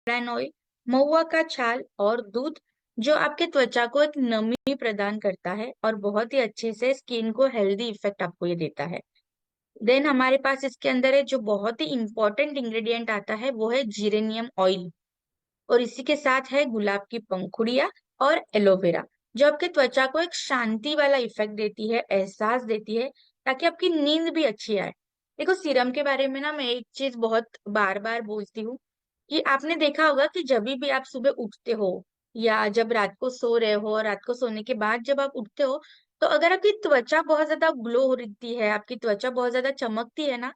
Argan oil, महुआ का छाल और दूध, जो आपके त्वचा को एक नमी प्रदान करता है और बहुत ही अच्छे से स्किन को हेल्दी इफेक्ट आपको ये देता है। देन हमारे पास इसके अंदर है जो बहुत ही इंपॉर्टेंट इंग्रेडिएंट आता है, वो है जीरेनियम ऑयल। और इसी के साथ है गुलाब की पंखुड़िया और एलोवेरा, जो आपके त्वचा को एक शांति वाला इफेक्ट देती है, एहसास देती है, ताकि आपकी नींद भी अच्छी आए। देखो, सीरम के बारे में ना मैं एक चीज बहुत बार बार बोलती हूँ कि आपने देखा होगा कि जब भी आप सुबह उठते हो या जब रात को सो रहे हो और रात को सोने के बाद जब आप उठते हो, तो अगर आपकी त्वचा बहुत ज्यादा ग्लो हो रही है, आपकी त्वचा बहुत ज्यादा चमकती है ना,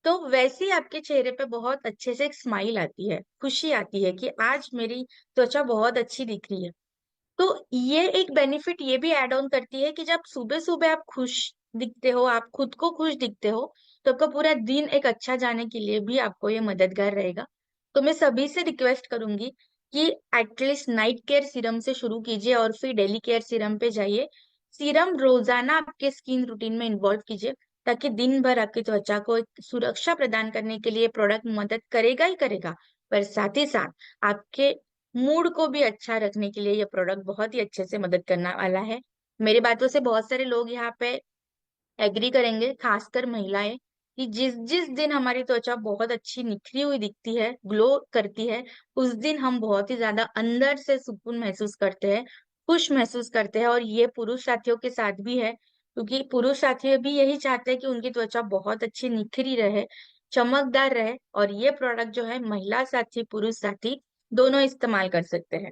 तो वैसे ही आपके चेहरे पे बहुत अच्छे से एक स्माइल आती है, खुशी आती है कि आज मेरी त्वचा बहुत अच्छी दिख रही है। तो ये एक बेनिफिट ये भी ऐड ऑन करती है कि जब सुबह सुबह आप खुश दिखते हो, आप खुद को खुश दिखते हो, तो आपका पूरा दिन एक अच्छा जाने के लिए भी आपको ये मददगार रहेगा। तो मैं सभी से रिक्वेस्ट करूंगी कि एटलीस्ट नाइट केयर सीरम से शुरू कीजिए और फिर डेली केयर सीरम पे जाइए। सीरम रोजाना आपके स्किन रूटीन में इन्वॉल्व कीजिए, ताकि दिन भर आपकी त्वचा को एक सुरक्षा प्रदान करने के लिए प्रोडक्ट मदद करेगा ही करेगा, पर साथ ही साथ आपके मूड को भी अच्छा रखने के लिए ये प्रोडक्ट बहुत ही अच्छे से मदद करने वाला है। मेरी बातों से बहुत सारे लोग यहाँ पे एग्री करेंगे, खासकर महिलाएं, कि जिस जिस दिन हमारी त्वचा बहुत अच्छी निखरी हुई दिखती है, ग्लो करती है, उस दिन हम बहुत ही ज्यादा अंदर से सुकून महसूस करते हैं, खुश महसूस करते हैं। और ये पुरुष साथियों के साथ भी है, क्योंकि पुरुष साथी भी यही चाहते हैं कि उनकी त्वचा बहुत अच्छी निखरी रहे, चमकदार रहे। और ये प्रोडक्ट जो है महिला साथी पुरुष साथी दोनों इस्तेमाल कर सकते हैं।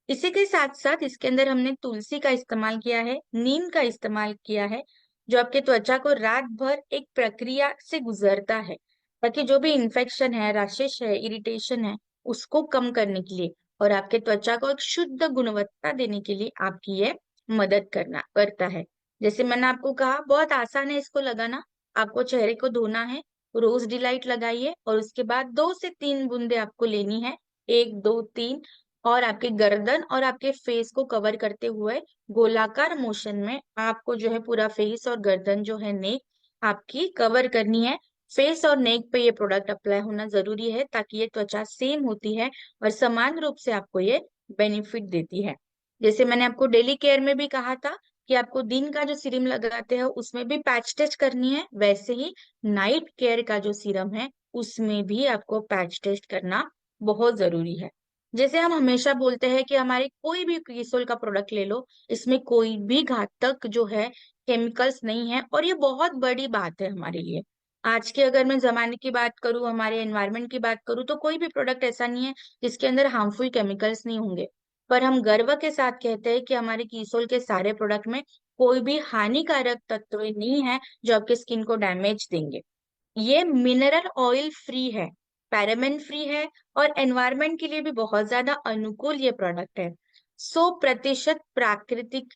इसी के साथ साथ इसके अंदर हमने तुलसी का इस्तेमाल किया है, नीम का इस्तेमाल किया है, जो आपके त्वचा को रात भर एक प्रक्रिया से गुजरता है, ताकि जो भी इन्फेक्शन है, रैशेस है, इरिटेशन है, उसको कम करने के लिए और आपके त्वचा को एक शुद्ध गुणवत्ता देने के लिए आपकी ये मदद करना करता है। जैसे मैंने आपको कहा, बहुत आसान है इसको लगाना। आपको चेहरे को धोना है, रोज डिलाइट लगाइए और उसके बाद 2 से 3 बूंदे आपको लेनी है, 1 2 3, और आपके गर्दन और आपके फेस को कवर करते हुए गोलाकार मोशन में आपको जो है पूरा फेस और गर्दन जो है नेक आपकी कवर करनी है। फेस और नेक पे ये प्रोडक्ट अप्लाई होना जरूरी है, ताकि ये त्वचा सेम होती है और समान रूप से आपको ये बेनिफिट देती है। जैसे मैंने आपको डेली केयर में भी कहा था कि आपको दिन का जो सीरम लगाते हो उसमें भी पैच टेस्ट करनी है, वैसे ही नाइट केयर का जो सीरम है उसमें भी आपको पैच टेस्ट करना बहुत जरूरी है। जैसे हम हमेशा बोलते हैं कि हमारे कोई भी क्रिसोल का प्रोडक्ट ले लो, इसमें कोई भी घातक जो है केमिकल्स नहीं है, और ये बहुत बड़ी बात है हमारे लिए। आज के अगर मैं जमाने की बात करूं, हमारे एनवायरनमेंट की बात करूं, तो कोई भी प्रोडक्ट ऐसा नहीं है जिसके अंदर हार्मफुल केमिकल्स नहीं होंगे। पर हम गर्व के साथ कहते हैं कि हमारे कीसोल के सारे प्रोडक्ट में कोई भी हानिकारक तत्व नहीं है जो आपके स्किन को डैमेज देंगे। ये मिनरल ऑयल फ्री है, पैराबेन फ्री है, और एनवायरनमेंट के लिए भी बहुत ज्यादा अनुकूल ये प्रोडक्ट है। 100% प्राकृतिक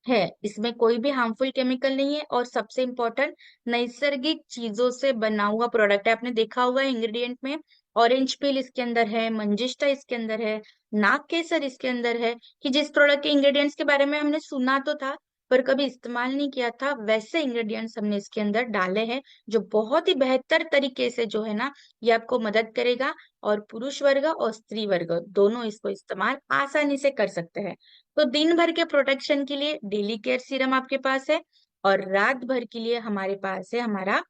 है, इसमें कोई भी हार्मफुल केमिकल नहीं है, और सबसे इम्पोर्टेंट नैसर्गिक चीजों से बना हुआ प्रोडक्ट है। आपने देखा होगा इंग्रेडिएंट में ऑरेंज पील इसके अंदर है, मंजिष्टा इसके अंदर है, नाग केसर इसके अंदर है, कि जिस प्रोडक्ट के इंग्रेडिएंट्स के बारे में हमने सुना तो था पर कभी इस्तेमाल नहीं किया था, वैसे इंग्रेडिएंट्स हमने इसके अंदर डाले हैं, जो बहुत ही बेहतर तरीके से जो है ना ये आपको मदद करेगा। और पुरुष वर्ग और स्त्री वर्ग दोनों इसको इस्तेमाल आसानी से कर सकते हैं। तो दिन भर के प्रोटेक्शन के लिए डेली केयर सीरम आपके पास है, और रात भर के लिए हमारे पास है हमारा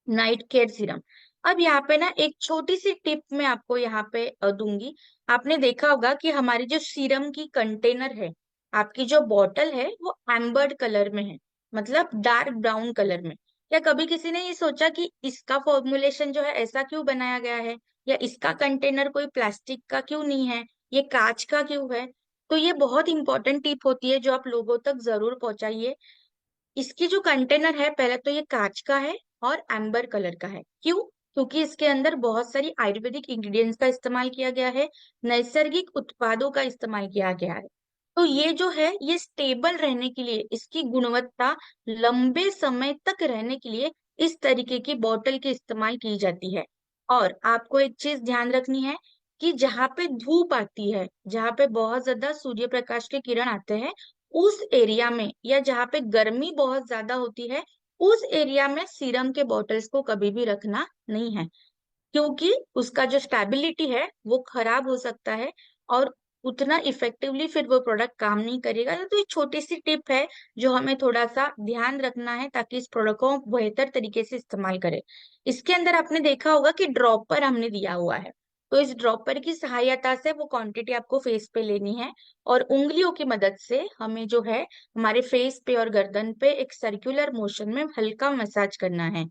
नाइट केयर सीरम। अब यहाँ पे ना एक छोटी सी टिप मैं आपको यहाँ पे दूंगी। आपने देखा होगा कि हमारी जो सीरम की कंटेनर है, आपकी जो बॉटल है वो एम्बर्ड कलर में है, मतलब डार्क ब्राउन कलर में। क्या कभी किसी ने ये सोचा कि इसका फॉर्मुलेशन जो है ऐसा क्यों बनाया गया है, या इसका कंटेनर कोई प्लास्टिक का क्यों नहीं है, ये कांच का क्यों है? तो ये बहुत इंपॉर्टेंट टिप होती है जो आप लोगों तक जरूर पहुंचाइए। इसकी जो कंटेनर है, पहले तो ये कांच का है और एम्बर कलर का है। क्यों? क्योंकि इसके अंदर बहुत सारी आयुर्वेदिक इंग्रेडिएंट्स का इस्तेमाल किया गया है, नैसर्गिक उत्पादों का इस्तेमाल किया गया है। तो ये जो है ये स्टेबल रहने के लिए, इसकी गुणवत्ता लंबे समय तक रहने के लिए इस तरीके की बोतल की इस्तेमाल की जाती है। और आपको एक चीज ध्यान रखनी है कि जहाँ पे धूप आती है, जहाँ पे बहुत ज्यादा सूर्य प्रकाश के किरण आते हैं, उस एरिया में, या जहाँ पे गर्मी बहुत ज्यादा होती है, उस एरिया में सीरम के बॉटल्स को कभी भी रखना नहीं है। क्योंकि उसका जो स्टेबिलिटी है वो खराब हो सकता है और उतना इफेक्टिवली फिर वो प्रोडक्ट काम नहीं करेगा। तो ये छोटी सी टिप है जो हमें थोड़ा सा ध्यान रखना है ताकि इस प्रोडक्ट को बेहतर तरीके से इस्तेमाल करें। इसके अंदर आपने देखा होगा कि ड्रॉपर हमने दिया हुआ है, तो इस ड्रॉपर की सहायता से वो क्वांटिटी आपको फेस पे लेनी है और उंगलियों की मदद से हमें जो है हमारे फेस पे और गर्दन पे एक सर्कुलर मोशन में हल्का मसाज करना है।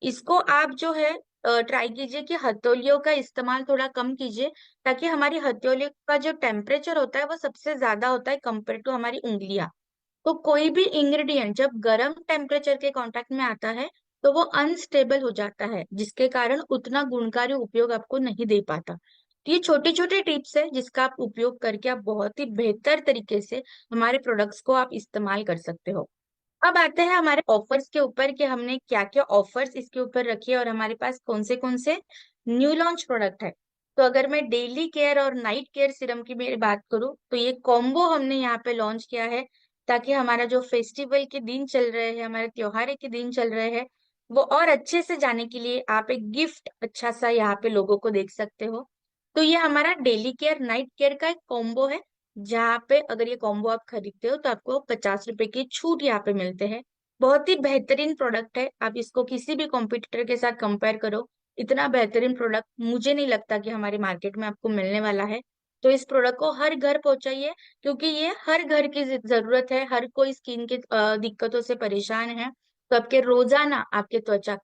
इसको आप जो है ट्राई कीजिए कि हथौलियों का इस्तेमाल थोड़ा कम कीजिए, ताकि हमारी हथौले का जो टेम्परेचर होता है वो सबसे ज्यादा होता है कंपेयर टू हमारी उंगलियां। तो कोई भी इंग्रेडिएंट जब गर्म टेम्परेचर के कांटेक्ट में आता है तो वो अनस्टेबल हो जाता है, जिसके कारण उतना गुणकारी उपयोग आपको नहीं दे पाता। तो ये छोटे छोटे टिप्स है जिसका आप उपयोग करके आप बहुत ही बेहतर तरीके से हमारे प्रोडक्ट्स को आप इस्तेमाल कर सकते हो। अब आते हैं हमारे ऑफर्स के ऊपर कि हमने क्या क्या ऑफर्स इसके ऊपर रखे और हमारे पास कौन से न्यू लॉन्च प्रोडक्ट है। तो अगर मैं डेली केयर और नाइट केयर सीरम की मेरी बात करूं तो ये कॉम्बो हमने यहाँ पे लॉन्च किया है, ताकि हमारा जो फेस्टिवल के दिन चल रहे हैं, हमारे त्योहार के दिन चल रहे हैं, वो और अच्छे से जाने के लिए आप एक गिफ्ट अच्छा सा यहाँ पे लोगों को देख सकते हो। तो ये हमारा डेली केयर नाइट केयर का एक कॉम्बो है, जहाँ पे अगर ये कॉम्बो आप खरीदते हो तो आपको 50 रुपए की छूट यहाँ पे मिलते हैं। बहुत ही बेहतरीन प्रोडक्ट है, आप इसको किसी भी कॉम्पिटिटर के साथ कंपेयर करो, इतना बेहतरीन प्रोडक्ट मुझे नहीं लगता कि हमारे मार्केट में आपको मिलने वाला है। तो इस प्रोडक्ट को हर घर पहुंचाइए, क्योंकि ये हर घर की जरूरत है, हर कोई स्किन के दिक्कतों से परेशान है। तो आपके रोजाना आपके त्वचा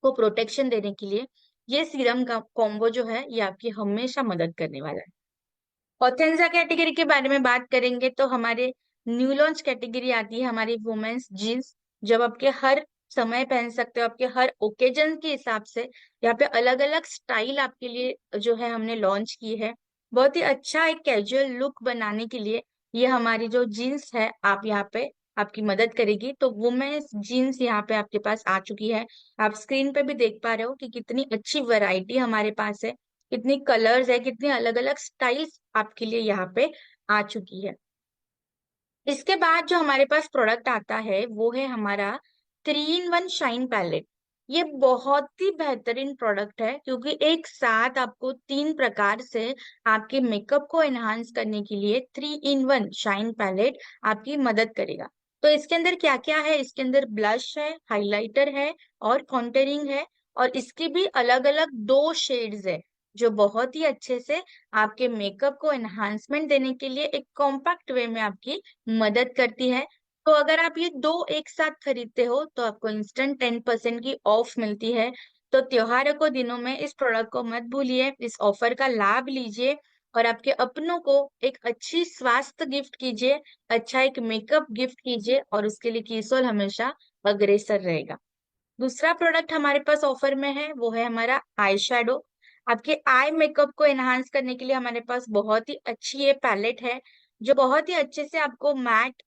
को प्रोटेक्शन देने के लिए ये सीरम का कॉम्बो जो है ये आपकी हमेशा मदद करने वाला है। ऑर्गेन्जा कैटेगरी के बारे में बात करेंगे तो हमारे न्यू लॉन्च कैटेगरी आती है हमारी वुमेन्स जीन्स, जब आपके हर समय पहन सकते हो, आपके हर ओकेजन के हिसाब से। यहाँ पे अलग अलग स्टाइल आपके लिए जो है हमने लॉन्च की है, बहुत ही अच्छा एक कैजुअल लुक बनाने के लिए। ये हमारी जो जीन्स है आप यहाँ पे आपकी मदद करेगी। तो वुमेन्स जीन्स यहाँ पे आपके पास आ चुकी है। आप स्क्रीन पे भी देख पा रहे हो कि कितनी अच्छी वैरायटी हमारे पास है, कितनी कलर्स है, कितनी अलग अलग स्टाइल्स आपके लिए यहाँ पे आ चुकी है। इसके बाद जो हमारे पास प्रोडक्ट आता है वो है हमारा 3 in 1 शाइन पैलेट। ये बहुत ही बेहतरीन प्रोडक्ट है, क्योंकि एक साथ आपको 3 प्रकार से आपके मेकअप को एनहांस करने के लिए 3 in 1 शाइन पैलेट आपकी मदद करेगा। तो इसके अंदर क्या क्या है, इसके अंदर ब्लश है, हाइलाइटर है और कॉन्टरिंग है, और इसकी भी अलग अलग 2 शेड्स है जो बहुत ही अच्छे से आपके मेकअप को एनहांसमेंट देने के लिए एक कॉम्पैक्ट वे में आपकी मदद करती है। तो अगर आप ये दो एक साथ खरीदते हो तो आपको इंस्टेंट 10% की ऑफ मिलती है। तो त्योहारों को दिनों में इस प्रोडक्ट को मत भूलिए, इस ऑफर का लाभ लीजिए और आपके अपनों को एक अच्छी स्वास्थ्य गिफ्ट कीजिए, अच्छा एक मेकअप गिफ्ट कीजिए, और उसके लिए कीसोल हमेशा अग्रेसर रहेगा। दूसरा प्रोडक्ट हमारे पास ऑफर में है वो है हमारा आई शेडो। आपके आई मेकअप को एनहांस करने के लिए हमारे पास बहुत ही अच्छी ये पैलेट है, जो बहुत ही अच्छे से आपको मैट,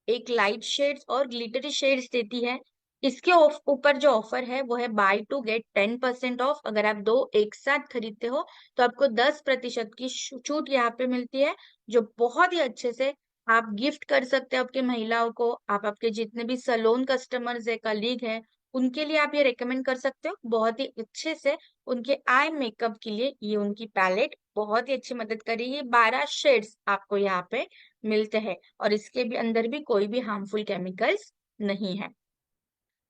एक लाइट शेड्स और ग्लिटरी शेड्स देती है। इसके ऊपर जो ऑफर है वो है बाय टू गेट 10% ऑफ। अगर आप दो एक साथ खरीदते हो तो आपको 10% की छूट यहाँ पे मिलती है, जो बहुत ही अच्छे से आप गिफ्ट कर सकते हो आपके महिलाओं को। आप आपके जितने भी सलोन कस्टमर्स है, कलीग है, उनके लिए आप ये रेकमेंड कर सकते हो बहुत ही अच्छे से। उनके आई मेकअप के लिए ये उनकी पैलेट बहुत ही अच्छी मदद करेगी। 12 शेड्स आपको यहाँ पे मिलते हैं और इसके भी अंदर भी कोई भी हार्मफुल केमिकल्स नहीं है।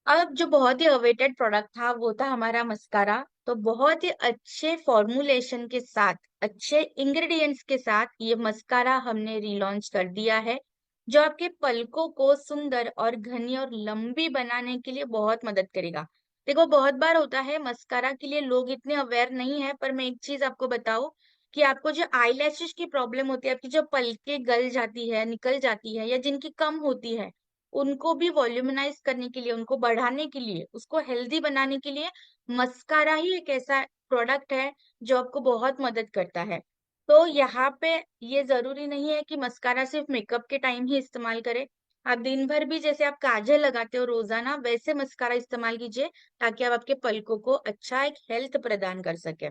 अब जो बहुत ही अवेटेड प्रोडक्ट था वो था हमारा मस्कारा। तो बहुत ही अच्छे फॉर्मुलेशन के साथ, अच्छे इंग्रेडिएंट्स के साथ ये मस्कारा हमने रिलॉन्च कर दिया है, जो आपके पलकों को सुंदर और घनी और लंबी बनाने के लिए बहुत मदद करेगा। देखो बहुत बार होता है मस्कारा के लिए लोग इतने अवेयर नहीं है, पर मैं एक चीज आपको बताऊं कि आपको जो आईलैशेस की प्रॉब्लम होती है, आपकी जो पलके गल जाती है, निकल जाती है, या जिनकी कम होती है, उनको भी वॉल्यूमनाइज करने के लिए, उनको बढ़ाने के लिए, उसको हेल्दी बनाने के लिए मस्कारा ही एक ऐसा प्रोडक्ट है जो आपको बहुत मदद करता है। तो यहाँ पे ये जरूरी नहीं है कि मस्कारा सिर्फ मेकअप के टाइम ही इस्तेमाल करें। आप दिन भर भी जैसे आप काजल लगाते हो रोजाना, वैसे मस्कारा इस्तेमाल कीजिए, ताकि आप आपके पलकों को अच्छा एक हेल्थ प्रदान कर सके।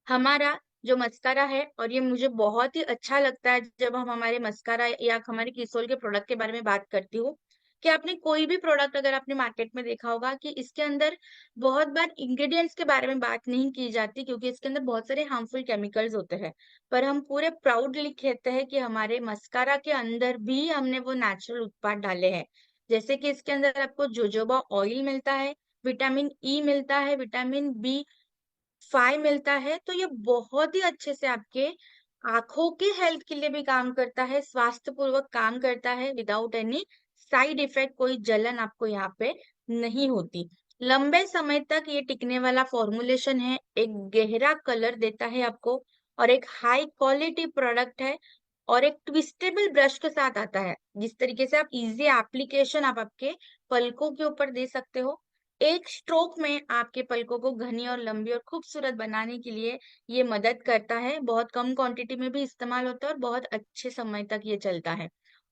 हमारा जो मस्कारा है, और ये मुझे बहुत ही अच्छा लगता है जब हम हमारे मस्कारा या हमारे किसोल के प्रोडक्ट के बारे में बात करती हूँ, कि आपने कोई भी प्रोडक्ट अगर आपने मार्केट में देखा होगा कि इसके अंदर बहुत बार इंग्रेडिएंट्स के बारे में बात नहीं की जाती, क्योंकि इसके अंदर बहुत सारे हार्मफुल केमिकल्स होते हैं। पर हम पूरे प्राउडली कहते हैं कि हमारे मस्कारा के अंदर भी हमने वो नेचुरल उत्पाद डाले हैं। जैसे कि इसके अंदर आपको जोजोबा ऑयल मिलता है, विटामिन ई मिलता है, विटामिन बी 5 मिलता है। तो ये बहुत ही अच्छे से आपके आंखों के हेल्थ के लिए भी काम करता है, स्वास्थ्य पूर्वक काम करता है, विदाउट एनी साइड इफेक्ट। कोई जलन आपको यहाँ पे नहीं होती। लंबे समय तक ये टिकने वाला फॉर्मुलेशन है, एक गहरा कलर देता है आपको, और एक हाई क्वालिटी प्रोडक्ट है, और एक ट्विस्टेबल ब्रश के साथ आता है, जिस तरीके से आप इजी एप्लीकेशन आप आपके पलकों के ऊपर दे सकते हो। एक स्ट्रोक में आपके पलकों को घनी और लंबी और खूबसूरत बनाने के लिए ये मदद करता है। बहुत कम क्वांटिटी में भी इस्तेमाल होता है और बहुत अच्छे समय तक ये चलता है।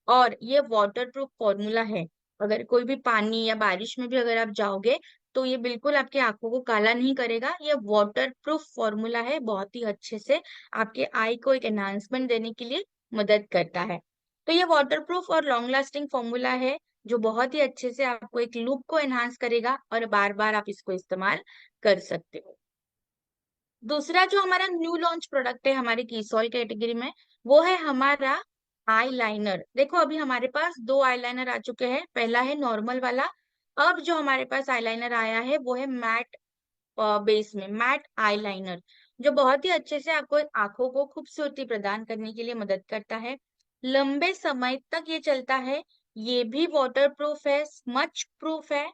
और ये वाटर प्रूफ फॉर्मूला है। अगर कोई भी पानी या बारिश में भी अगर आप जाओगे तो ये बिल्कुल आपकी आंखों को काला नहीं करेगा। ये वाटर प्रूफ फॉर्मूला है, बहुत ही अच्छे से आपके आई को एक एनहांसमेंट देने के लिए मदद करता है। तो ये वाटर प्रूफ और लॉन्ग लास्टिंग फॉर्मूला है, जो बहुत ही अच्छे से आपको एक लुक को एनहांस करेगा और बार बार आप इसको इस्तेमाल कर सकते हो। दूसरा जो हमारा न्यू लॉन्च प्रोडक्ट है हमारे कीसॉल कैटेगरी में, वो है हमारा आई लाइनर। देखो अभी हमारे पास दो आई लाइनर आ चुके हैं। पहला है नॉर्मल वाला, अब जो हमारे पास आई लाइनर आया है वो है मैट बेस में, मैट आई लाइनर, जो बहुत ही अच्छे से आपको आंखों को खूबसूरती प्रदान करने के लिए मदद करता है। लंबे समय तक ये चलता है। ये भी वाटर प्रूफ है, स्मच प्रूफ है।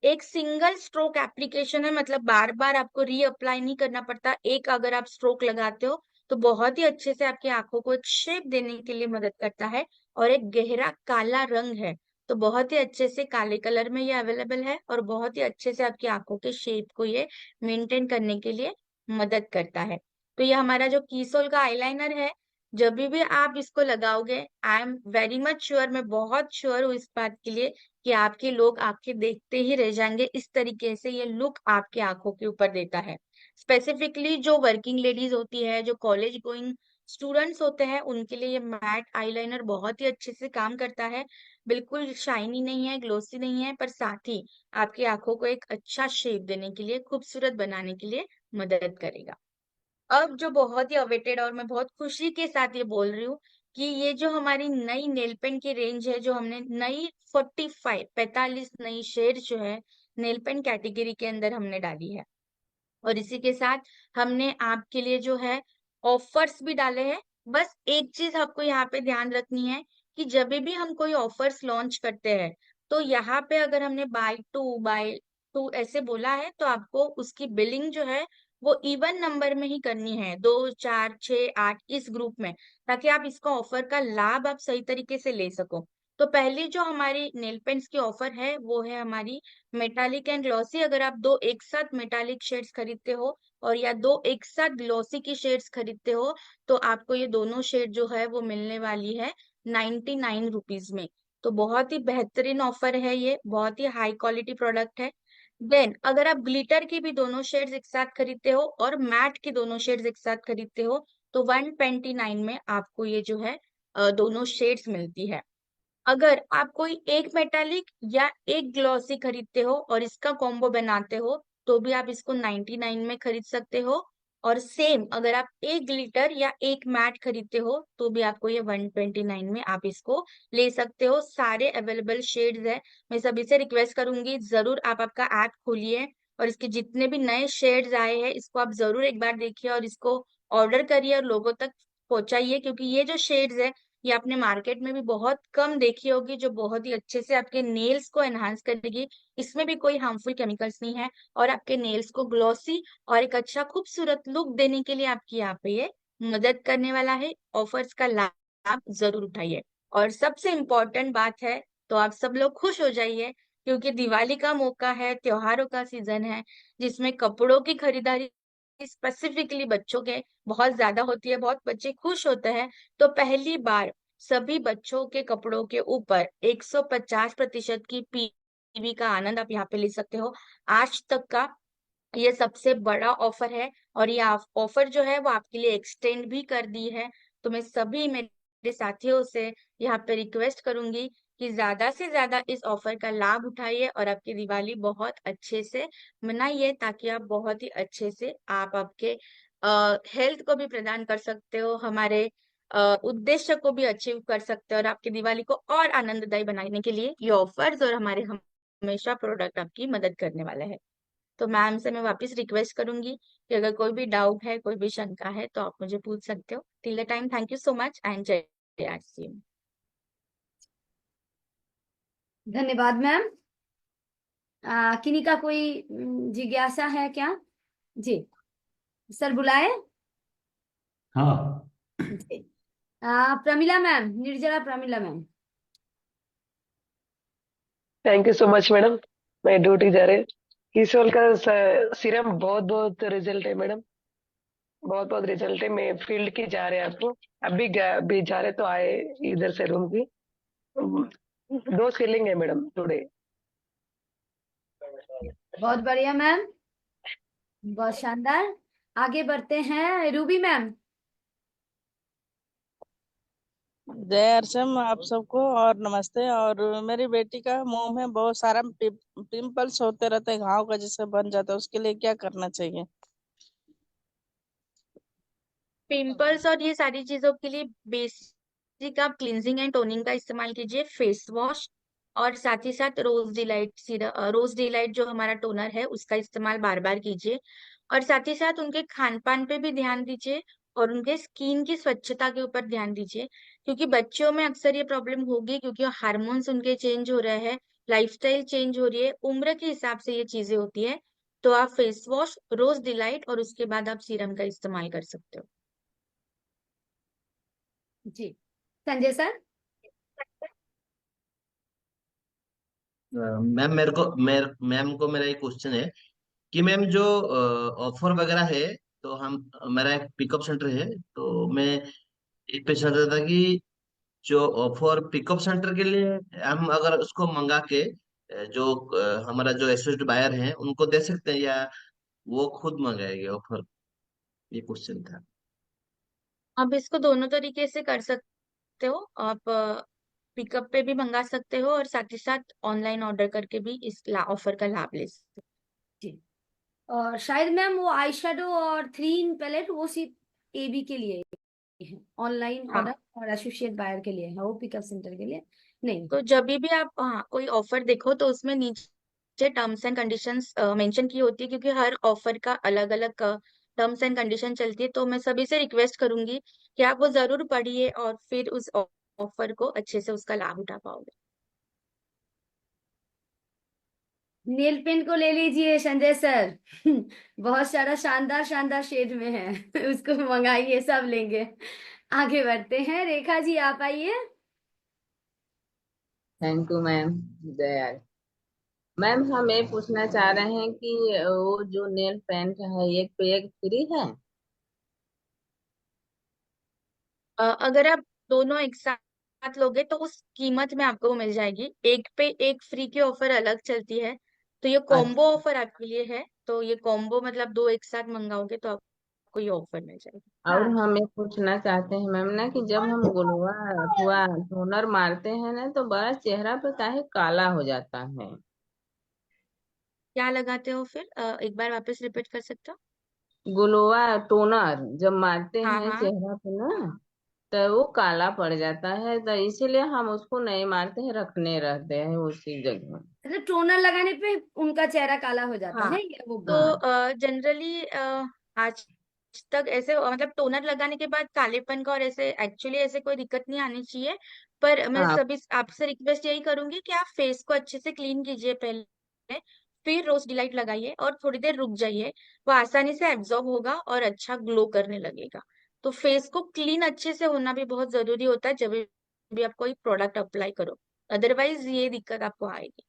एक सिंगल स्ट्रोक एप्लीकेशन है, मतलब बार बार आपको रीअप्लाई नहीं करना पड़ता। एक अगर आप स्ट्रोक लगाते हो तो बहुत ही अच्छे से आपकी आंखों को एक शेप देने के लिए मदद करता है। और एक गहरा काला रंग है, तो बहुत ही अच्छे से काले कलर में ये अवेलेबल है, और बहुत ही अच्छे से आपकी आंखों के शेप को ये मेंटेन करने के लिए मदद करता है। तो ये हमारा जो कीसोल का आईलाइनर है, जब भी आप इसको लगाओगे, I am very much sure, मैं बहुत श्योर हूँ इस बात के लिए कि आपके लोग आंखें देखते ही रह जाएंगे। इस तरीके से ये लुक आपके आंखों के ऊपर देता है। स्पेसिफिकली जो वर्किंग लेडीज होती है, जो कॉलेज गोइंग स्टूडेंट्स होते हैं, उनके लिए ये मैट आईलाइनर बहुत ही अच्छे से काम करता है। बिल्कुल शाइनी नहीं है, ग्लोसी नहीं है, पर साथ ही आपकी आंखों को एक अच्छा शेप देने के लिए, खूबसूरत बनाने के लिए मदद करेगा। अब जो बहुत ही अवेटेड, और मैं बहुत खुशी के साथ ये बोल रही हूँ कि ये जो हमारी नई नेल पेंट की रेंज है, जो हमने नई 45 नई शेड जो है नेल पेंट कैटेगरी के अंदर हमने डाली है, और इसी के साथ हमने आपके लिए जो है ऑफर्स भी डाले हैं। बस एक चीज आपको यहाँ पे ध्यान रखनी है कि जब भी हम कोई ऑफर्स लॉन्च करते हैं, तो यहाँ पे अगर हमने बाय टू ऐसे बोला है, तो आपको उसकी बिलिंग जो है वो इवन नंबर में ही करनी है, 2 4 6 8 इस ग्रुप में, ताकि आप इसका ऑफर का लाभ आप सही तरीके से ले सको। तो पहली जो हमारी नेल पेंट्स की ऑफर है वो है हमारी मेटालिक एंड ग्लॉसी। अगर आप दो एक साथ मेटालिक शेड्स खरीदते हो और या दो एक साथ ग्लॉसी की शेड्स खरीदते हो, तो आपको ये दोनों शेड जो है वो मिलने वाली है 99 रुपीज में। तो बहुत ही बेहतरीन ऑफर है, ये बहुत ही हाई क्वालिटी प्रोडक्ट है। देन अगर आप ग्लिटर की भी दोनों शेड्स एक साथ खरीदते हो और मैट की दोनों शेड्स एक साथ खरीदते हो, तो 129 में आपको ये जो है दोनों शेड्स मिलती है। अगर आप कोई एक मेटालिक या एक ग्लॉसी खरीदते हो और इसका कॉम्बो बनाते हो, तो भी आप इसको 99 में खरीद सकते हो। और सेम अगर आप एक ग्लिटर या एक मैट खरीदते हो, तो भी आपको ये 129 में आप इसको ले सकते हो। सारे अवेलेबल शेड्स है। मैं सभी से रिक्वेस्ट करूंगी, जरूर आप आपका ऐप खोलिए और इसके जितने भी नए शेड्स आए हैं, इसको आप जरूर एक बार देखिए और इसको ऑर्डर करिए और लोगों तक पहुंचाइए, क्योंकि ये जो शेड्स है ये आपने मार्केट में भी बहुत कम देखी होगी, जो बहुत ही अच्छे से आपके नेल्स को एनहांस करेगी। इसमें भी कोई हार्मफुल केमिकल्स नहीं है, और आपके नेल्स को ग्लॉसी और एक अच्छा खूबसूरत लुक देने के लिए आपकी यहाँ पे ये मदद करने वाला है। ऑफर्स का लाभ जरूर उठाइए। और सबसे इम्पोर्टेंट बात है, तो आप सब लोग खुश हो जाइए, क्योंकि दिवाली का मौका है, त्योहारों का सीजन है, जिसमें कपड़ों की खरीदारी स्पेसिफिकली बच्चों के बहुत ज्यादा होती है, बहुत बच्चे खुश होते हैं। तो पहली बार सभी बच्चों के कपड़ों के ऊपर 150% की पीवी का आनंद आप यहाँ पे ले सकते हो। आज तक का ये सबसे बड़ा ऑफर है, और ये ऑफर जो है वो आपके लिए एक्सटेंड भी कर दी है। तो मैं सभी मेरे साथियों से यहाँ पे रिक्वेस्ट करूंगी कि ज्यादा से ज्यादा इस ऑफर का लाभ उठाइए और आपकी दिवाली बहुत अच्छे से मनाइए, ताकि आप बहुत ही अच्छे से आप आपके हेल्थ को भी प्रदान कर सकते हो, हमारे उद्देश्य को भी अचीव कर सकते हो, और आपकी दिवाली को और आनंददायी बनाने के लिए ये ऑफर्स और हमारे हमेशा प्रोडक्ट आपकी मदद करने वाला है। तो मैम से मैं वापस रिक्वेस्ट करूंगी कि अगर कोई भी डाउट है, कोई भी शंका है, तो आप मुझे पूछ सकते हो। Till the time, thank you so much and जय आरसी। धन्यवाद मैम। किन्हीं का कोई जिज्ञासा है क्या? जी सर बुलाए। हाँ, जी प्रमिला मैम, निर्जला Pramila ma'am. Thank you so much madam. मैं ड्यूटी जा रहे किशोर का सीरम बहुत बहुत रिजल्ट है मैडम, बहुत बहुत रिजल्ट है। मैं फील्ड की जा रहे हैं आपको अभी जा रहे तो आए इधर से रूम की। दो सीलिंग है मैडम टुडे। बहुत बढ़िया मैम, बहुत शानदार। आगे बढ़ते हैं रूबी मैम। जय अर्चम आप सबको और नमस्ते। और मेरी बेटी का मुंह में बहुत सारा पिंपल्स होते रहते हैं, घाव का जैसे बन जाता है, उसके लिए क्या करना चाहिए? पिंपल्स और ये सारी चीजों के लिए बेसिक आप क्लिंजिंग एंड टोनिंग का इस्तेमाल कीजिए, फेस वॉश, और साथ ही साथ रोज डिलाइट जो हमारा टोनर है उसका इस्तेमाल बार बार कीजिए। और साथ ही साथ उनके खान पान पे भी ध्यान दीजिए और उनके स्किन की स्वच्छता के ऊपर ध्यान दीजिए, क्योंकि बच्चों में अक्सर ये प्रॉब्लम होगी, क्योंकि हार्मोन्स उनके चेंज हो रहे हैं, लाइफस्टाइल चेंज हो रही है, उम्र के हिसाब से ये चीजें होती है। तो आप फेस वॉश, रोज डिलाइट और उसके बाद आप सीरम का इस्तेमाल कर सकते हो। जी संजय सर। मैम मैम को मेरा एक क्वेश्चन है कि मैम जो ऑफर वगैरह है, तो हम मेरा एक पिकअप सेंटर है, तो मैं एक पूछना चाहता था कि जो ऑफर पिकअप सेंटर के लिए हम अगर उसको मंगा के जो हमारा जो एसोसिएट बायर है उनको दे सकते हैं, या वो खुद मंगाएंगे ऑफर? ये क्वेश्चन था। आप इसको दोनों तरीके से कर सकते हो। आप पिकअप पे भी मंगा सकते हो और साथ ही साथ ऑनलाइन ऑर्डर करके भी इस ऑफर का लाभ ले सकते जी और शायद मैम वो आई शेडो और 3 इन पैलेट वो सिर्फ एबी के लिए है, ऑनलाइन हो। हाँ, ऑर्डर और एसोसिएट बायर के लिए है, वो पिकअप सेंटर के लिए नहीं। तो जब भी आप कोई ऑफर देखो तो उसमें नीचे टर्म्स एंड कंडीशंस मेंशन की होती है, क्योंकि हर ऑफर का अलग अलग टर्म्स एंड कंडीशन चलती है। तो मैं सभी से रिक्वेस्ट करूंगी कि आप वो जरूर पढ़िए और फिर उस ऑफर को अच्छे से उसका लाभ उठा पाओगे। नेल पेंट को ले लीजिए संजय सर। बहुत सारा शानदार शानदार शेड में है। उसको मंगाइए, सब लेंगे। आगे बढ़ते हैं, रेखा जी आप आइए। Thank you ma'am. जय। मैम हम ये पूछना चाह रहे हैं कि वो जो नेल पेंट है एक पे एक फ्री है? अगर आप दोनों एक साथ लोगे तो उस कीमत में आपको वो मिल जाएगी। एक पे एक फ्री की ऑफर अलग चलती है, तो ये कॉम्बो अच्छा। ऑफर आपके लिए है। तो ये कॉम्बो मतलब दो एक साथ मंगाओगे तो आपको ये ऑफर मिल जाएगी। और हाँ हम ये पूछना चाहते हैं मैम ना कि जब हम गुलवा अथवा टोनर मारते हैं ना तो बड़ा चेहरा पे काहे काला हो जाता है? क्या लगाते हो फिर? एक बार वापस रिपीट कर सकते हो? गुलवा टोनर जब मारते हाँ हैं हाँ। चेहरा पे ना तो वो काला पड़ जाता है, तो इसीलिए हम उसको नहीं मारते हैं, रखने रहते हैं उसी जगह। मतलब टोनर लगाने पे उनका चेहरा काला हो जाता हाँ, है, ये वो बोल रहे हैं। तो जनरली आज तक ऐसे मतलब टोनर लगाने के बाद कालेपन का और ऐसे एक्चुअली ऐसे कोई दिक्कत नहीं आनी चाहिए। पर मैं हाँ। सभी आपसे रिक्वेस्ट यही करूंगी कि आप फेस को अच्छे से क्लीन कीजिए पहले, फिर रोज डिलाइट लगाइए और थोड़ी देर रुक जाइए। वो आसानी से एब्जॉर्ब होगा और अच्छा ग्लो करने लगेगा। तो फेस को क्लीन अच्छे से होना भी बहुत जरूरी होता है जब भी आप कोई प्रोडक्ट अप्लाई करो, अदरवाइज ये दिक्कत आपको आएगी।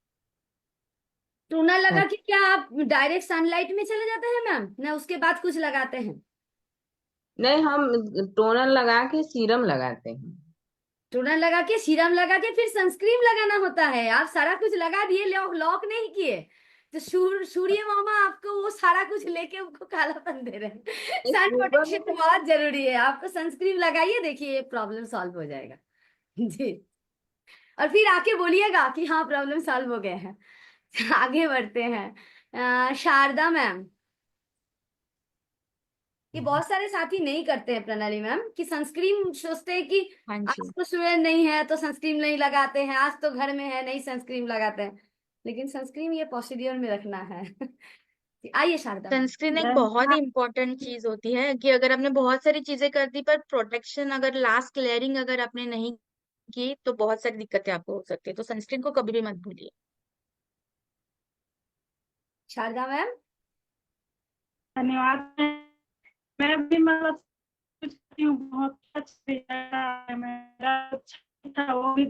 टोनर लगा के क्या आप डायरेक्ट सनलाइट में चले जाते हैं मैम, ना उसके बाद कुछ लगाते हैं? नहीं, हम टोनर लगा के सीरम लगाते हैं। टोनर लगा के, सीरम लगा के, फिर सनस्क्रीन लगाना होता है। आप सारा कुछ लगा दिए, लॉक लॉक नहीं किए, तो सूर्य मामा आपको वो सारा कुछ लेके उनको कालापन दे रहे हैं। नहीं, सन सुबह में प्रोटेक्शन बहुत जरूरी है, आपको सनस्क्रीन लगाइए, देखिए ये प्रॉब्लम सॉल्व हो जाएगा। जी और फिर आके बोलिएगा कि हाँ प्रॉब्लम सॉल्व हो गए हैं। आगे बढ़ते हैं। शारदा मैम, ये बहुत सारे साथी नहीं करते हैं प्रणाली मैम, कि सनस्क्रीन सोचते हैं कि हाँ आज जी। तो स्टूडेंट नहीं है तो सनस्क्रीन नहीं लगाते हैं, आज तो घर में है नहीं सनस्क्रीन लगाते हैं, लेकिन सनस्क्रीन ये प्रोसीड्यूर में रखना है। आइए शारदा मैम। सनस्क्रीन एक मैम बहुत ही इम्पोर्टेंट चीज होती है कि अगर आपने बहुत सारी चीजें कर दी पर प्रोटेक्शन अगर लास्ट क्लियरिंग अगर आपने नहीं की तो बहुत सारी दिक्कतें आपको हो सकती है, तो सनस्क्रीन को कभी भी मत भूलिए। शारदा मैम, धन्यवाद। मैं भी मतलब सोचती हूँ बहुत अच्छा है मेरा, अच्छा था वो भी।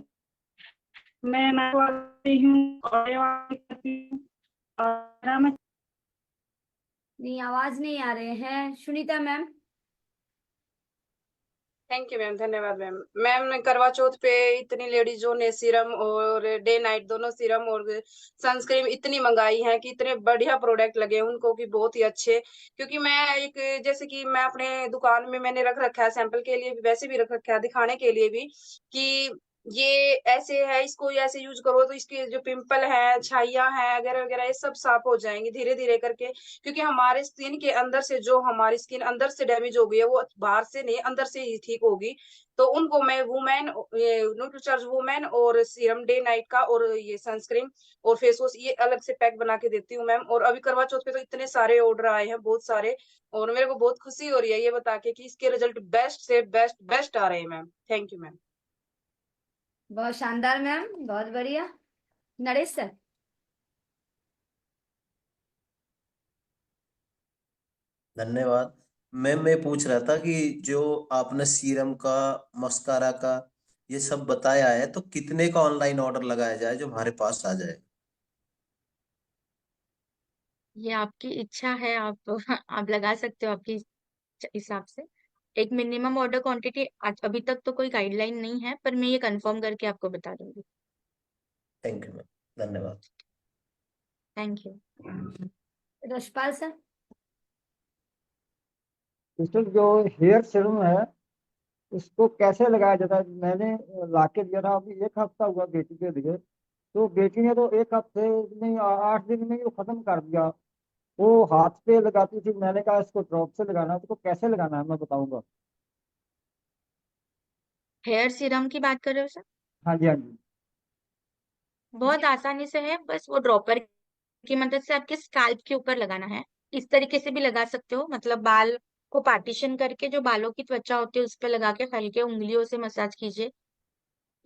मैं नाई वाली हूँ और ये वाली करती हूँ और मेरा मैं नहीं आवाज नहीं आ रहे हैं। Sunita ma'am. Thank you ma'am, धन्यवाद मैम। मैम करवा चौथ पे इतनी लेडीजों ने सीरम और डे नाइट दोनों सीरम और सनस्क्रीन इतनी मंगाई है कि इतने बढ़िया प्रोडक्ट लगे उनको कि बहुत ही अच्छे। क्योंकि मैं एक जैसे कि मैं अपने दुकान में मैंने रख रखा है सैंपल के लिए भी, वैसे भी रख रखा है दिखाने के लिए भी कि ये ऐसे है, इसको ये ऐसे यूज करो तो इसके जो पिंपल है, छाइयां हैं वगैरह वगैरह ये सब साफ हो जाएंगी धीरे धीरे करके। क्योंकि हमारे स्किन के अंदर से जो हमारी स्किन अंदर से डैमेज हो गई है वो बाहर से नहीं अंदर से ही ठीक होगी। तो उनको मैं वुमेन न्यूट्रीचार्ज वुमेन और सीरम डे नाइट का और ये सनस्क्रीन और फेस वॉश ये अलग से पैक बना के देती हूँ मैम। और अभी करवा चौथ पे तो इतने सारे ऑर्डर आए हैं बहुत सारे, और मेरे को बहुत खुशी हो रही है ये बता के कि इसके रिजल्ट बेस्ट से बेस्ट बेस्ट आ रहे हैं मैम। Thank you ma'am. बहुत शानदार मैम, बहुत बढ़िया। नरेश सर। धन्यवाद। मैं पूछ रहा था कि जो आपने सीरम का, मस्कारा का ये सब बताया है, तो कितने का ऑनलाइन ऑर्डर लगाया जाए जो हमारे पास आ जाए? ये आपकी इच्छा है, आप आप लगा सकते हो आपकी हिसाब से। एक मिनिमम ऑर्डर क्वांटिटी अभी तक तो कोई गाइडलाइन नहीं है, पर मैं ये कंफर्म करके आपको बता दूंगी। थैंक यू मैम, धन्यवाद। Thank you. Rashpal sir. Sister, जो हेयर सीरम है उसको कैसे लगाया जाता है? मैंने लाके दिया था, अभी 1 हफ्ता हुआ बेटी के लिए। तो बेटी ने तो 1 हफ्ते नहीं 8 दिन में ही वो खत्म कर दिया। वो हाथ पे लगाती थी, मैंने कहा इसको ड्रॉप से लगाना है। उसको कैसे लगाना है मैं बताऊंगा। हेयर सीरम की बात कर रहे हो सर? हाँ जी, हाँ जी। बहुत आसानी से है, बस वो ड्रॉपर की मदद से आपके स्कैल्प के ऊपर लगाना है। इस तरीके से भी लगा सकते हो, मतलब बाल को पार्टीशन करके जो बालों की त्वचा होती है उस पर लगा के हल्के उंगलियों से मसाज कीजिए।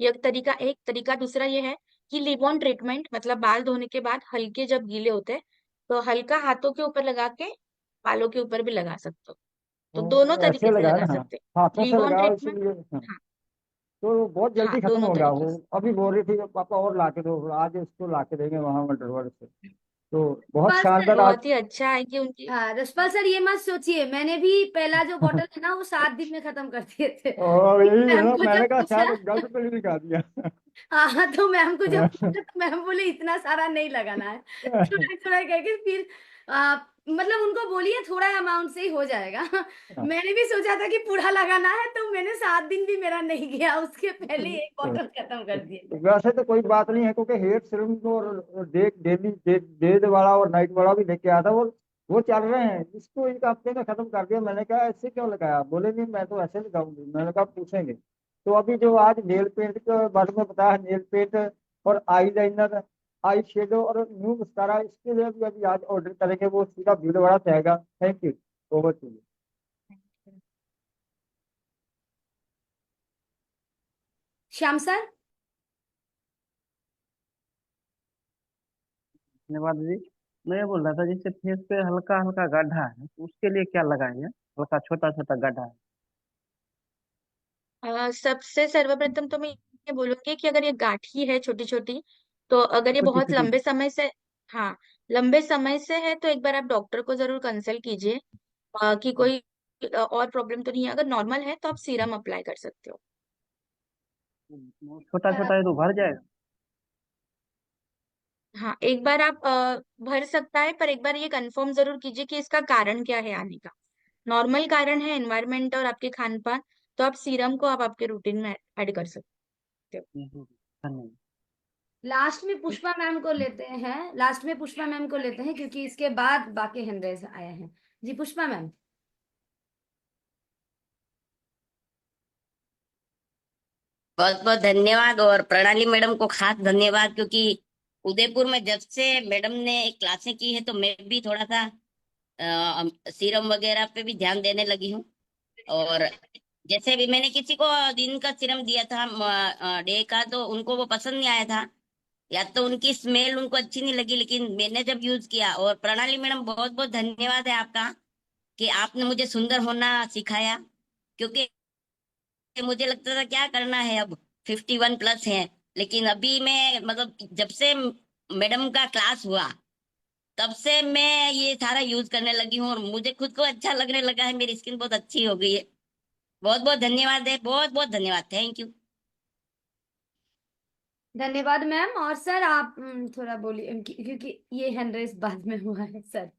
ये एक तरीका दूसरा ये है कि लिव ऑन ट्रीटमेंट, मतलब बाल धोने के बाद हल्के जब गीले होते हैं तो हल्का हाथों के ऊपर लगा के बालों के ऊपर भी लगा सकते हो। तो दोनों तो ऐसे तरीके से लगाया लगा ना, हाँ, सकते हैं, हाथों से लिव ऑन लगाओ ट्रीटमेंट। इसीलिए। हाँ, हाँ। तो बहुत हाँ, जल्दी खत्म दोनों हो गया तरीके वो। से। अभी बोल रही थी पापा और ला के दो, आज उसको ला के देंगे वहां वंडरवर्ल्ड से। तो बहुत रशपाल सर। शानदार आज। बहुत ही अच्छा है कि उनकी। हाँ रशपाल सर, ये मत सोचिए, मैंने भी पहला जो बॉटल है ना वो 7 दिन में खत्म कर दिए थे। और यही है मैम ना, को मैंने जब कहा पूछा, शायद गलत पे भी दिखा दिया। हाँ तो मैम को जब पूछा तो मैम बोले इतना सारा नहीं लगाना है, थोड़ा थोड़ा करके फिर मतलब उनको बोलिए थोड़ा अमाउंट से ही हो जाएगा। मैंने भी सोचा था कि पूरा लगाना है, तो मैंने 7 दिन भी मेरा नहीं गया, उसके पहले एक बॉटल खत्म कर दिए थे। वैसे तो कोई बात नहीं है, क्योंकि हेयर सीरम तो और डे वाला और नाइट वाला भी लेके आया था। वो चल रहे हैं। इसको 1 हफ्ते में खत्म कर दिया। मैंने कहा ऐसे क्यों लगाया? बोले नहीं मैं तो ऐसे लगाऊंगी। मैंने कहा पूछेंगे। तो अभी जो आज नेल पेंट के बारे में बताया, नेल पेंट और आई लाइनर, आई शेडो और न्यू मस्कारा, इसके लिए भी अभी आज ऑर्डर करेंगे। वो सीधा भीड़ वाला जाएगा। Thank you. Over to you. Shyam sir. धन्यवाद जी। मैं ये बोल रहा था जैसे फेस पे हल्का हल्का गड्ढा है तो उसके लिए क्या लगाएंगे? हल्का छोटा छोटा गड्ढा है। सबसे सर्वप्रथम तो मैं ये बोलूंगी कि अगर ये गांठी है छोटी छोटी, तो अगर ये छोटी बहुत छोटी। लंबे समय से, हाँ, लंबे समय से है तो एक बार आप डॉक्टर को जरूर कंसल्ट कीजिए कि कोई और प्रॉब्लम तो नहीं है। अगर नॉर्मल है तो आप सीरम अप्लाई कर सकते हो। छोटा छोटा है तो भर जाएगा? हाँ, एक बार आप भर सकता है, पर एक बार ये कंफर्म जरूर कीजिए कि इसका कारण क्या है आने का। नॉर्मल कारण है एनवायरनमेंट और आपके खान पान, तो आप सीरम को आप आपके रूटीन में ऐड कर सकते हो। धन्यवाद। लास्ट में पुष्पा मैम को लेते हैं, लास्ट में पुष्पा मैम को लेते हैं, क्योंकि इसके बाद बाकी हैंड रेज आए हैं। जी पुष्पा मैम। बहुत बहुत धन्यवाद, और प्रणाली मैडम को खास धन्यवाद, क्योंकि उदयपुर में जब से मैडम ने क्लासें की है तो मैं भी थोड़ा सा सीरम वगैरह पे भी ध्यान देने लगी हूँ। और जैसे भी मैंने किसी को दिन का सीरम दिया था डे का, तो उनको वो पसंद नहीं आया था, या तो उनकी स्मेल उनको अच्छी नहीं लगी। लेकिन मैंने जब यूज किया, और प्रणाली मैडम बहुत बहुत धन्यवाद है आपका कि आपने मुझे सुंदर होना सिखाया। क्योंकि मुझे लगता था क्या करना है, अब 51 प्लस है, लेकिन अभी मैं मतलब जब से मैडम का क्लास हुआ तब से मैं ये सारा यूज करने लगी हूँ, और मुझे खुद को अच्छा लगने लगा है, मेरी स्किन बहुत अच्छी हो गई है। बहुत बहुत धन्यवाद है, बहुत बहुत धन्यवाद, थैंक यू। धन्यवाद मैम। और सर आप थोड़ा बोलिए, क्योंकि ये हैंड रेज बाद में हुआ है सर,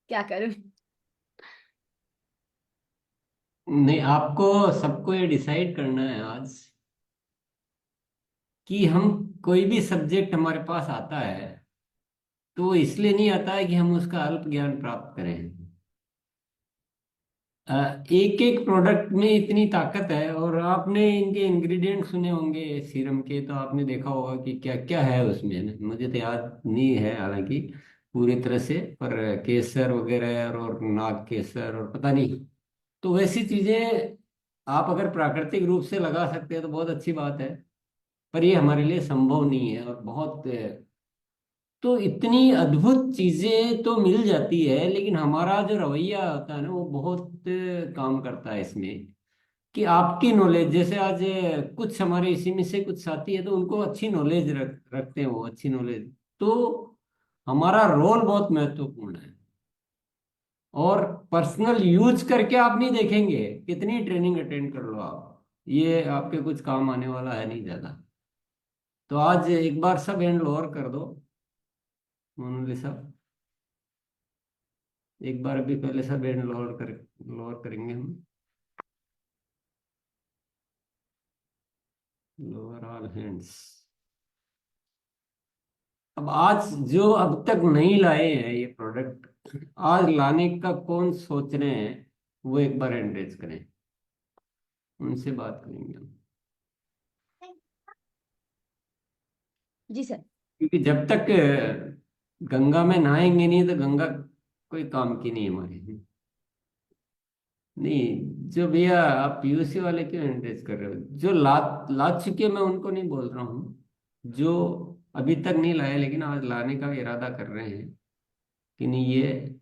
क्या करूं। नहीं, आपको सबको ये डिसाइड करना है आज कि हम कोई भी सब्जेक्ट हमारे पास आता है तो वो इसलिए नहीं आता है कि हम उसका अल्प ज्ञान प्राप्त करें। एक एक प्रोडक्ट में इतनी ताकत है, और आपने इनके इंग्रेडिएंट सुने होंगे सीरम के, तो आपने देखा होगा कि क्या क्या है उसमें। मुझे तो याद नहीं है हालांकि पूरी तरह से, पर केसर वगैरह और नाग केसर और पता नहीं, तो वैसी चीजें आप अगर प्राकृतिक रूप से लगा सकते हैं तो बहुत अच्छी बात है, पर ये हमारे लिए संभव नहीं है। और बहुत तो इतनी अद्भुत चीजें तो मिल जाती है, लेकिन हमारा जो रवैया होता है ना वो बहुत काम करता है इसमें। कि आपकी नॉलेज, जैसे आज कुछ हमारे इसी में से कुछ साथी है तो उनको अच्छी नॉलेज रखते हैं, वो अच्छी नॉलेज, तो हमारा रोल बहुत महत्वपूर्ण है। और पर्सनल यूज करके आप नहीं देखेंगे, कितनी ट्रेनिंग अटेंड कर लो आप, ये आपके कुछ काम आने वाला है नहीं ज्यादा। तो आज एक बार सब हैंड लोअर कर दो, मोनालिसा, एक बार अभी पहले सब हैंड लोअर करेंगे हम। Lower all hands. अब आज जो अब तक नहीं लाए हैं ये प्रोडक्ट, आज लाने का कौन सोच रहे हैं, वो एक बार हैंड रेज करें, उनसे बात करेंगे हम। जी सर। क्योंकि जब तक गंगा में नहाएंगे नहीं तो गंगा कोई काम की नहीं हमारी। नहीं, जो भैया आप पीयूसी वाले क्यों एंकरेज कर रहे हो, जो ला चुके मैं उनको नहीं बोल रहा हूँ, जो अभी तक नहीं लाए लेकिन आज लाने का इरादा कर रहे हैं कि नहीं ये,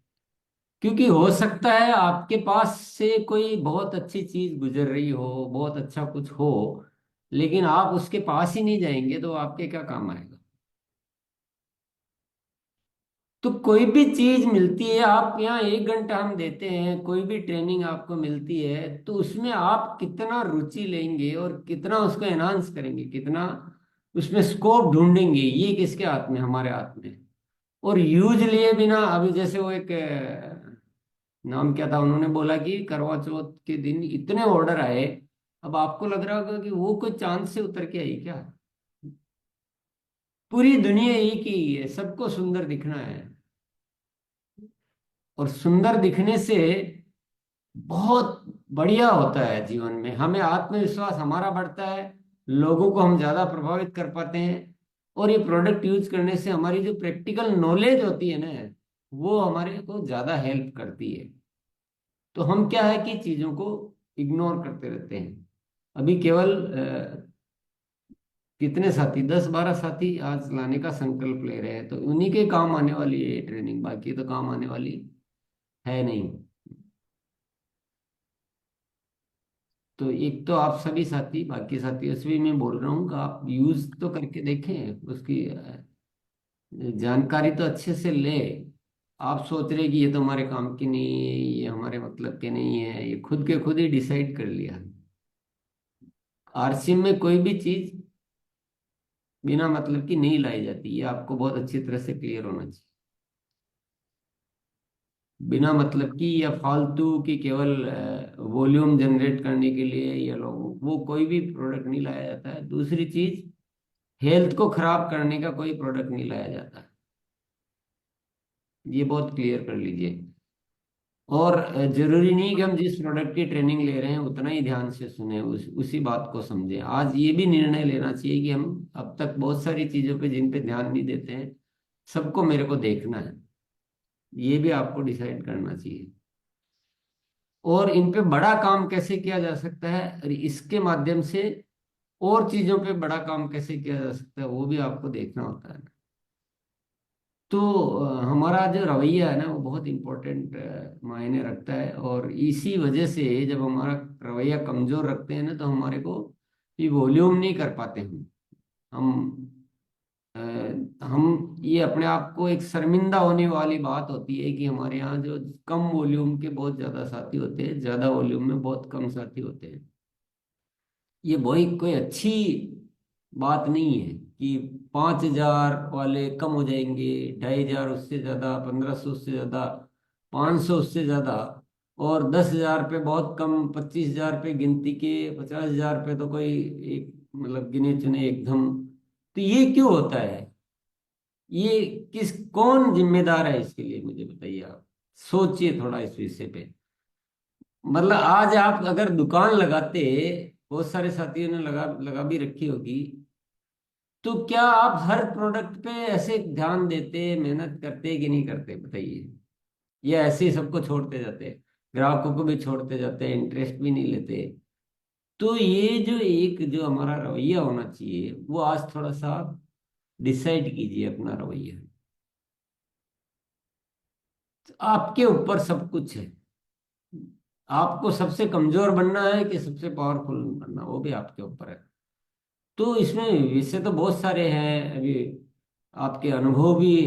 क्योंकि हो सकता है आपके पास से कोई बहुत अच्छी चीज गुजर रही हो, बहुत अच्छा कुछ हो, लेकिन आप उसके पास ही नहीं जाएंगे तो आपके क्या काम आएगा। तो कोई भी चीज मिलती है, आप यहाँ 1 घंटा हम देते हैं, कोई भी ट्रेनिंग आपको मिलती है तो उसमें आप कितना रुचि लेंगे और कितना उसको एनहांस करेंगे, कितना उसमें स्कोप ढूंढेंगे, ये किसके हाथ में, हमारे हाथ में। और यूज लिए बिना, अभी जैसे वो एक नाम क्या था, उन्होंने बोला कि करवा चौथ के दिन इतने ऑर्डर आए, अब आपको लग रहा होगा कि वो कोई चांद से उतर के आई क्या। पूरी दुनिया एक ही है, सबको सुंदर दिखना है, और सुंदर दिखने से बहुत बढ़िया होता है जीवन में, हमें आत्मविश्वास हमारा बढ़ता है, लोगों को हम ज्यादा प्रभावित कर पाते हैं। और ये प्रोडक्ट यूज करने से हमारी जो प्रैक्टिकल नॉलेज होती है ना, वो हमारे को ज्यादा हेल्प करती है। तो हम क्या है कि चीजों को इग्नोर करते रहते हैं। अभी केवल कितने साथी, 10-12 साथी आज लाने का संकल्प ले रहे हैं, तो उन्हीं के काम आने वाली है ये ट्रेनिंग, बाकी तो काम आने वाली है नहीं। तो एक तो आप सभी साथी, बाकी साथियों से भी मैं बोल रहा हूँ कि आप यूज तो करके देखें, उसकी जानकारी तो अच्छे से ले। आप सोच रहे कि ये तो हमारे काम की नहीं है, ये हमारे मतलब के नहीं है, ये खुद के खुद ही डिसाइड कर लिया। आरसी में कोई भी चीज बिना मतलब की नहीं लाई जाती, ये आपको बहुत अच्छी तरह से क्लियर होना चाहिए। बिना मतलब की या फालतू की केवल वॉल्यूम जनरेट करने के लिए या लोगों, वो कोई भी प्रोडक्ट नहीं लाया जाता है। दूसरी चीज, हेल्थ को खराब करने का कोई प्रोडक्ट नहीं लाया जाता। ये बहुत क्लियर कर लीजिए। और जरूरी नहीं कि हम जिस प्रोडक्ट की ट्रेनिंग ले रहे हैं उतना ही ध्यान से सुने, उसी बात को समझें। आज ये भी निर्णय लेना चाहिए कि हम अब तक बहुत सारी चीजों पे जिन पे ध्यान नहीं देते हैं, सबको मेरे को देखना है। ये भी आपको डिसाइड करना चाहिए। और इन पे बड़ा काम कैसे किया जा सकता है और इसके माध्यम से और चीजों पे बड़ा काम कैसे किया जा सकता है, वो भी आपको देखना होता है। तो हमारा जो रवैया है ना, वो बहुत इम्पोर्टेंट मायने रखता है। और इसी वजह से जब हमारा रवैया कमजोर रखते हैं ना, तो हमारे को ये वॉल्यूम नहीं कर पाते हम अ, हम ये अपने आप को एक शर्मिंदा होने वाली बात होती है कि हमारे यहाँ जो कम वॉल्यूम के बहुत ज्यादा साथी होते हैं, ज्यादा वॉल्यूम में बहुत कम साथी होते हैं। ये वही कोई अच्छी बात नहीं है कि 5,000 वाले कम हो जाएंगे, 2,500 उससे ज्यादा, 1,500 उससे ज्यादा, 500 उससे ज्यादा, और 10,000 पे बहुत कम, 25,000 पे गिनती के, 50,000 पे तो कोई एक मतलब गिने चुने एकदम। तो ये क्यों होता है? ये कौन जिम्मेदार है इसके लिए, मुझे बताइए। आप सोचिए थोड़ा इस विषय पे। मतलब आज आप अगर दुकान लगाते, बहुत सारे साथियों ने लगा लगा भी रखी होगी, तो क्या आप हर प्रोडक्ट पे ऐसे ध्यान देते, मेहनत करते कि नहीं करते, बताइए। या ऐसे ही सबको छोड़ते जाते, ग्राहकों को भी छोड़ते जाते, इंटरेस्ट भी नहीं लेते। तो ये जो एक जो हमारा रवैया होना चाहिए, वो आज थोड़ा सा डिसाइड कीजिए अपना रवैया। तो आपके ऊपर सब कुछ है। आपको सबसे कमजोर बनना है कि सबसे पावरफुल बनना, वो भी आपके ऊपर है। तो इसमें विषय तो बहुत सारे हैं। अभी आपके अनुभव भी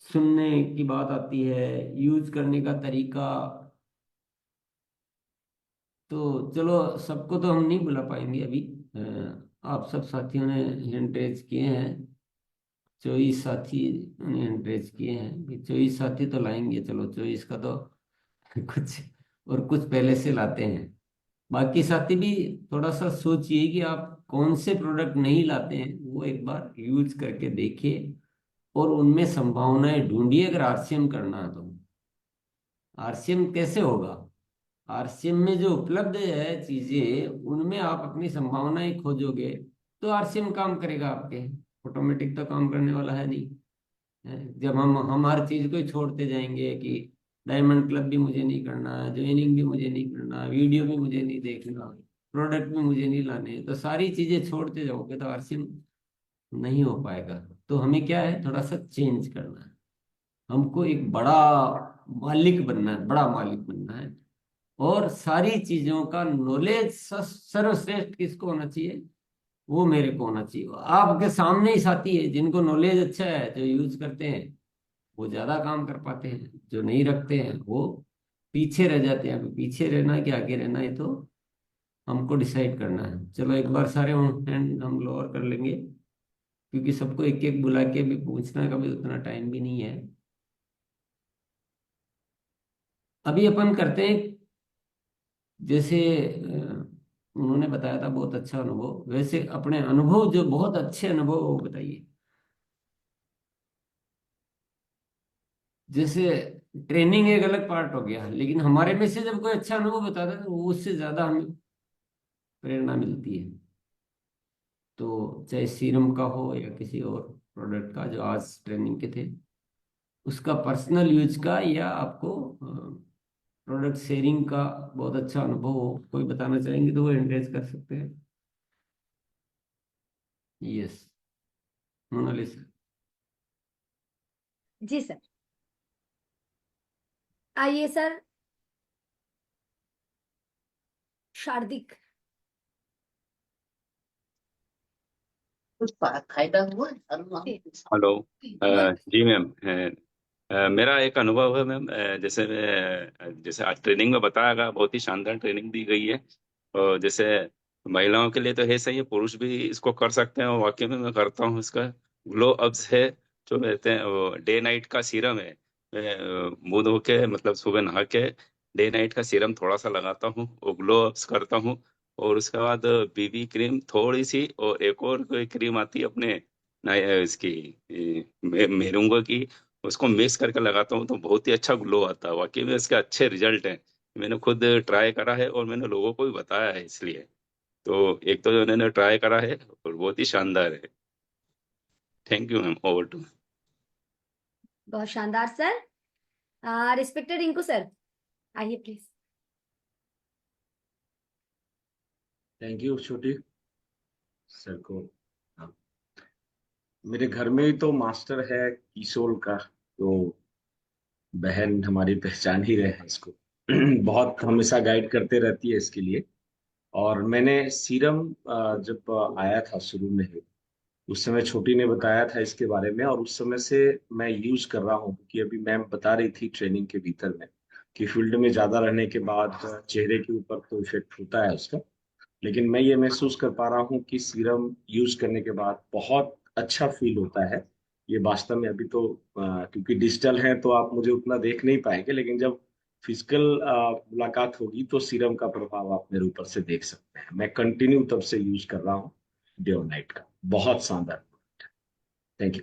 सुनने की बात आती है, यूज करने का तरीका। तो चलो, सबको तो हम नहीं बुला पाएंगे अभी। आप सब साथियों ने हैंड रेज किए हैं, 24 साथी ने हैंड रेज किए हैं कि 24 साथी तो लाएंगे। चलो 24 का तो कुछ और कुछ पहले से लाते हैं। बाकी साथी भी थोड़ा सा सोचिए कि आप कौन से प्रोडक्ट नहीं लाते हैं, वो एक बार यूज करके देखिए और उनमें संभावनाएं ढूंढिए। अगर आरसीएम करना है तो आरसीएम कैसे होगा? आरसीएम में जो उपलब्ध है चीजें, उनमें आप अपनी संभावनाएं खोजोगे तो आरसीएम काम करेगा आपके। ऑटोमेटिक तो काम करने वाला है नहीं। जब हम हर चीज को ही छोड़ते जाएंगे कि डायमंड क्लब भी मुझे नहीं करना, ज्वाइनिंग भी मुझे नहीं करना, वीडियो भी मुझे नहीं देखना, प्रोडक्ट भी मुझे नहीं लाने, तो सारी चीजें छोड़ते जाओगे तो आरसीएम नहीं हो पाएगा। तो हमें क्या है, थोड़ा सा चेंज करना है। हमको एक बड़ा मालिक बनना है, बड़ा मालिक बनना है। और सारी चीजों का नॉलेज सर्वश्रेष्ठ किसको होना चाहिए? वो मेरे को होना चाहिए। आपके सामने ही साथी है जिनको नॉलेज अच्छा है, जो यूज करते हैं वो ज्यादा काम कर पाते हैं, जो नहीं रखते हैं वो पीछे रह जाते हैं। अभी पीछे रहना है कि आगे रहना है, तो हमको डिसाइड करना है। चलो एक बार सारे हैंड हम लोअर कर लेंगे, क्योंकि सबको एक एक बुला के भी पूछने का भी उतना टाइम भी नहीं है। अभी अपन करते हैं जैसे उन्होंने बताया था बहुत अच्छा अनुभव, वैसे अपने अनुभव जो बहुत अच्छे अनुभव वो बताइए। जैसे ट्रेनिंग एक अलग पार्ट हो गया, लेकिन हमारे में से जब कोई अच्छा अनुभव बताता है तो वो उससे ज्यादा हमें प्रेरणा मिलती है। तो चाहे सीरम का हो या किसी और प्रोडक्ट का जो आज ट्रेनिंग के थे, उसका पर्सनल यूज का या आपको प्रोडक्ट शेयरिंग का बहुत अच्छा अनुभव हो, कोई बताना चाहेंगे तो वो एंकरेज कर सकते हैं। यस, मोनालिसा। जी सर। आइए सर, शार्दिक। कुछ फायदा हुआ जी। हेलो। जी मैम, मेरा एक अनुभव है मैम। जैसे आज ट्रेनिंग में बताया गया, बहुत ही शानदार ट्रेनिंग दी गई है। और जैसे महिलाओं के लिए तो है सही है, पुरुष भी इसको कर सकते हैं। और वाकई में मैं करता हूँ इसका। ग्लो अप्स है जो कहते हैं, वो डे नाइट का सीरम है। मैं मुंह धो के, मतलब सुबह नहा के डे नाइट का सीरम थोड़ा सा लगाता हूँ, वो ग्लो अप्स करता हूँ। और उसके बाद बीबी क्रीम थोड़ी सी, और एक और कोई क्रीम आती है अपने इसकी मेरूंगा की, उसको मिक्स करके लगाता हूँ तो बहुत ही अच्छा ग्लो आता है। वाकई में इसके अच्छे रिजल्ट हैं। मैंने खुद ट्राई करा है और मैंने लोगों को भी बताया है, इसलिए तो एक तो उन्होंने ट्राई करा है और बहुत ही शानदार है। Thank you ma'am, over to. बहुत शानदार सर। रिस्पेक्टेड रिंकू सर, आइए प्लीज। थैंक यू छोटी सर को। हाँ, मेरे घर में ही तो मास्टर है किशोर का, तो बहन हमारी पहचान ही रहे हैं इसको। बहुत हमेशा गाइड करते रहती है इसके लिए। और मैंने सीरम जब आया था शुरू में ही, उस समय छोटी ने बताया था इसके बारे में, और उस समय से मैं यूज कर रहा हूँ। कि अभी मैम बता रही थी ट्रेनिंग के भीतर में कि फील्ड में ज्यादा रहने के बाद चेहरे के ऊपर तो इफेक्ट होता है उसका, लेकिन मैं ये महसूस कर पा रहा हूँ कि सीरम यूज करने के बाद बहुत अच्छा फील होता है। ये वास्तव में अभी तो क्योंकि डिजिटल है तो आप मुझे उतना देख नहीं पाएंगे, लेकिन जब फिजिकल मुलाकात होगी तो सीरम का प्रभाव आप मेरे ऊपर से देख सकते हैं। मैं कंटिन्यू तब से यूज कर रहा हूँ, डे और नाइट का। बहुत शानदार। Thank you.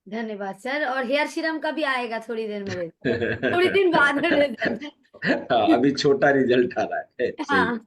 धन्यवाद सर। और हेयर सीरम का भी आएगा थोड़ी देर में, थोड़ी दिन बाद में रिजल्ट। हाँ, अभी छोटा रिजल्ट आ रहा है, सही। हाँ।